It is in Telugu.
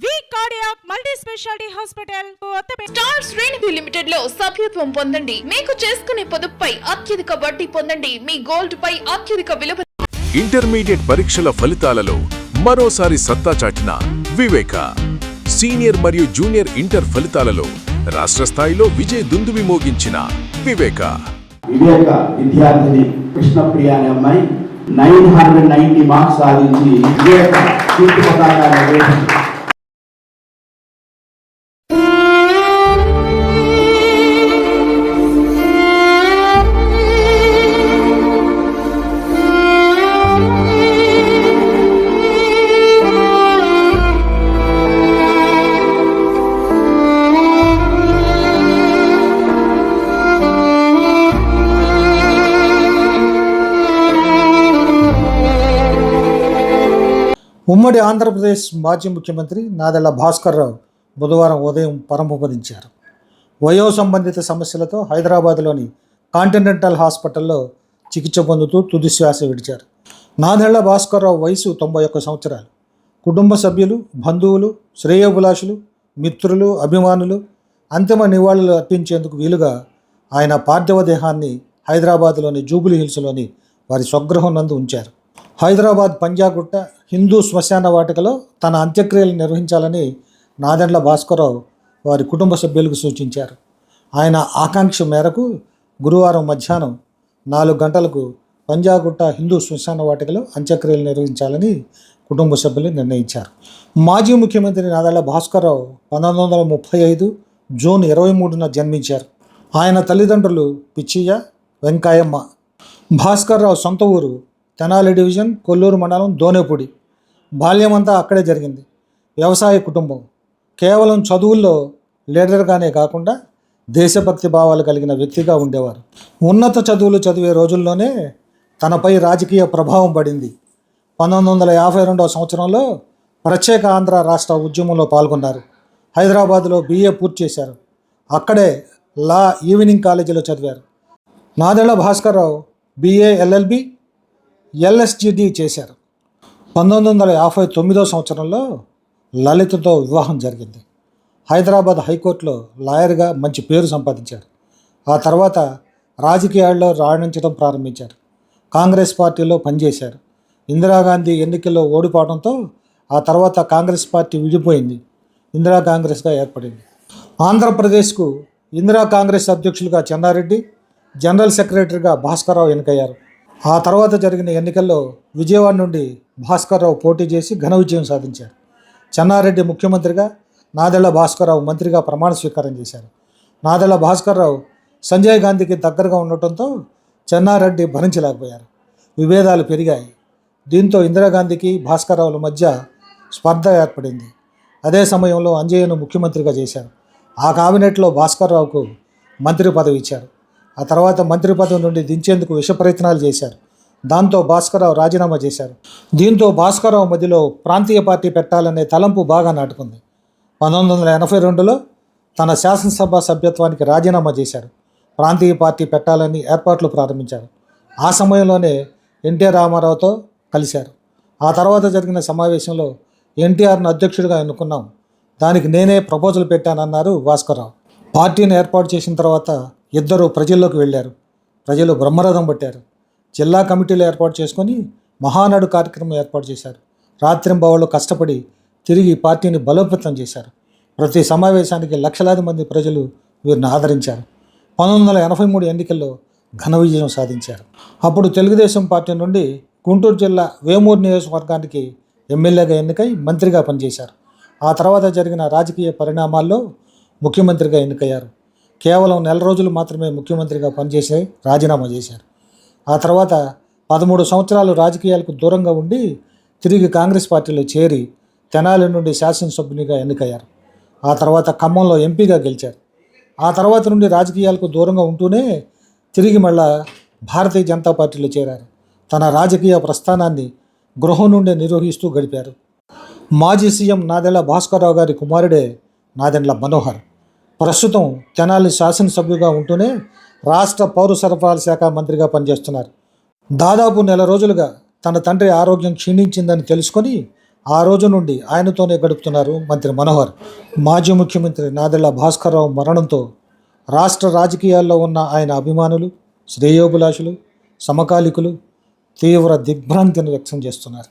వి cardiac multi speciality hospital star శ్రేణి లిమిటెడ్ లో సభ్యత్వం పొందండి. మీకు చేసుకునే పొదుపుపై అత్యధిక వడ్డీ పొందండి. మీ గోల్డ్ పై అత్యధిక విలువ. ఇంటర్మీడియట్ పరీక్షల ఫలితాలలో మరోసారి సత్తా చాటిన వివేక. సీనియర్ మరియు జూనియర్ ఇంటర్ ఫలితాలలో రాష్ట్ర స్థాయిలో విజయ దుందువి మోగించిన వివేక విద్యార్థిని కృష్ణప్రియ అనే అమ్మాయి 990 మార్క్స్ సాధించి వివేక కీర్తి పతాకాన్ని ఉమ్మడి ఆంధ్రప్రదేశ్ మాజీ ముఖ్యమంత్రి నాదెళ్ల భాస్కర్రావు బుధవారం ఉదయం పరమపదించారు. వయో సంబంధిత సమస్యలతో హైదరాబాద్లోని కాంటినెంటల్ హాస్పిటల్లో చికిత్స పొందుతూ తుది శ్వాస విడిచారు. నాదెళ్ల భాస్కర్రావు వయసు 91 సంవత్సరాలు. కుటుంబ సభ్యులు, బంధువులు, శ్రేయోభిలాషులు, మిత్రులు, అభిమానులు అంతిమ నివాళులు అర్పించేందుకు వీలుగా ఆయన పార్థివ దేహాన్ని హైదరాబాద్లోని జూబిలీ హిల్స్లోని వారి స్వగృహం నందు ఉంచారు. హైదరాబాద్ పంజాగుట్ట హిందూ శ్మశాన వాటికలో తన అంత్యక్రియలు నిర్వహించాలని నాదెండ్ల భాస్కర్రావు వారి కుటుంబ సభ్యులకు సూచించారు. ఆయన ఆకాంక్ష మేరకు గురువారం మధ్యాహ్నం 4 గంటలకు పంజాగుట్ట హిందూ శ్మశాన వాటికలో అంత్యక్రియలు నిర్వహించాలని కుటుంబ సభ్యులు నిర్ణయించారు. మాజీ ముఖ్యమంత్రి నాదెళ్ల భాస్కర్రావు 1935 జూన్ 23న జన్మించారు. ఆయన తల్లిదండ్రులు పిచ్చయ్య, వెంకాయమ్మ. భాస్కర్రావు సొంత ఊరు తెనాలి డివిజన్, కొల్లూరు మండలం, దోనేపూడి. బాల్యమంతా అక్కడే జరిగింది. వ్యవసాయ కుటుంబం. కేవలం చదువుల్లో లీడర్గానే కాకుండా దేశభక్తి భావాలు కలిగిన వ్యక్తిగా ఉండేవారు. ఉన్నత చదువులు చదివే రోజుల్లోనే తనపై రాజకీయ ప్రభావం పడింది. 1952 సంవత్సరంలో ప్రత్యేక ఆంధ్ర రాష్ట్ర ఉద్యమంలో పాల్గొన్నారు. హైదరాబాద్లో BA పూర్తి చేశారు. అక్కడే లా ఈవినింగ్ కాలేజీలో చదివారు. Nadella Bhaskar Rao BA LLB LSGD చేశారు. 1959 సంవత్సరంలో లలితతో వివాహం జరిగింది. హైదరాబాద్ హైకోర్టులో లాయర్గా మంచి పేరు సంపాదించారు. ఆ తర్వాత రాజకీయాల్లో రాణించడం ప్రారంభించారు. కాంగ్రెస్ పార్టీలో పనిచేశారు. ఇందిరాగాంధీ ఎన్నికల్లో ఓడిపోవడంతో ఆ తర్వాత కాంగ్రెస్ పార్టీ విడిపోయింది. ఇందిరా కాంగ్రెస్గా ఏర్పడింది. ఆంధ్రప్రదేశ్కు ఇందిరా కాంగ్రెస్ అధ్యక్షులుగా చెన్నారెడ్డి, జనరల్ సెక్రటరీగా భాస్కర్రావు ఎన్నికయ్యారు. ఆ తర్వాత జరిగిన ఎన్నికల్లో విజయవాడ నుండి భాస్కర్రావు పోటీ చేసి ఘన విజయం సాధించారు. చెన్నారెడ్డి ముఖ్యమంత్రిగా, నాదెళ్ల భాస్కర్రావు మంత్రిగా ప్రమాణ స్వీకారం చేశారు. నాదెళ్ల భాస్కర్రావు సంజయ్ గాంధీకి దగ్గరగా ఉండటంతో చెన్నారెడ్డి భరించలేకపోయారు. విభేదాలు పెరిగాయి. దీంతో ఇందిరాగాంధీకి భాస్కర్రావుల మధ్య స్పర్ధ ఏర్పడింది. అదే సమయంలో అంజయ్యను ముఖ్యమంత్రిగా చేశారు. ఆ కేబినెట్లో భాస్కర్రావుకు మంత్రి పదవి ఇచ్చారు. ఆ తర్వాత మంత్రి పదవి నుండి దించేందుకు విష ప్రయత్నాలు చేశారు. దాంతో భాస్కర్రావు రాజీనామా చేశారు. దీంతో భాస్కర్రావు మధ్యలో ప్రాంతీయ పార్టీ పెట్టాలనే తలంపు బాగా నాటుకుంది. 1982లో తన శాసనసభ సభ్యత్వానికి రాజీనామా చేశారు. ప్రాంతీయ పార్టీ పెట్టాలని ఏర్పాట్లు ప్రారంభించారు. ఆ సమయంలోనే ఎన్టీ రామారావుతో కలిశారు. ఆ తర్వాత జరిగిన సమావేశంలో ఎన్టీఆర్ను అధ్యక్షుడిగా ఎన్నుకున్నాం, దానికి నేనే ప్రపోజల్ పెట్టానన్నారు భాస్కర్రావు. పార్టీని ఏర్పాటు చేసిన తర్వాత ఇద్దరు ప్రజల్లోకి వెళ్ళారు. ప్రజలు బ్రహ్మరథం పట్టారు. జిల్లా కమిటీలు ఏర్పాటు చేసుకొని మహానాడు కార్యక్రమం ఏర్పాటు చేశారు. రాత్రింబవళ్ళు కష్టపడి తిరిగి పార్టీని బలోపేతం చేశారు. ప్రతి సమావేశానికి లక్షలాది మంది ప్రజలు వీరిని ఆదరించారు. 1983 ఎన్నికల్లో ఘన విజయం సాధించారు. అప్పుడు తెలుగుదేశం పార్టీ నుండి గుంటూరు జిల్లా వేమూరు నియోజకవర్గానికి ఎమ్మెల్యేగా ఎన్నికై మంత్రిగా పనిచేశారు. ఆ తర్వాత జరిగిన రాజకీయ పరిణామాల్లో ముఖ్యమంత్రిగా ఎన్నికయ్యారు. కేవలం 4 రోజులు మాత్రమే ముఖ్యమంత్రిగా పనిచేసి రాజీనామా చేశారు. ఆ తర్వాత 13 సంవత్సరాలు రాజకీయాలకు దూరంగా ఉండి తిరిగి కాంగ్రెస్ పార్టీలో చేరి తెనాలి నుండి శాసనసభ్యునిగా ఎన్నికయ్యారు. ఆ తర్వాత ఖమ్మంలో ఎంపీగా గెలిచారు. ఆ తర్వాత నుండి రాజకీయాలకు దూరంగా ఉంటూనే తిరిగి మళ్ళా భారతీయ జనతా పార్టీలో చేరారు. తన రాజకీయ ప్రస్థానాన్ని గృహం నుండి నిర్వహిస్తూ గడిపారు. మాజీ సీఎం నాదెళ్ల భాస్కర్రావు గారి కుమారుడే నాదెండ్ల మనోహర్. ప్రస్తుతం తెనాలి శాసనసభ్యుగా ఉంటూనే రాష్ట్ర పౌర సరఫరాల శాఖ మంత్రిగా పనిచేస్తున్నారు. దాదాపు 1 నెల రోజులుగా తన తండ్రి ఆరోగ్యం క్షీణించిందని తెలుసుకొని ఆ రోజు నుండి ఆయనతోనే గడుపుతున్నారు మంత్రి మనోహర్. మాజీ ముఖ్యమంత్రి నాదెళ్ల భాస్కర్రావు మరణంతో రాష్ట్ర రాజకీయాల్లో ఉన్న ఆయన అభిమానులు, శ్రేయోభిలాషులు, సమకాలికులు తీవ్ర దిగ్భ్రాంతిని వ్యక్తం చేస్తున్నారు.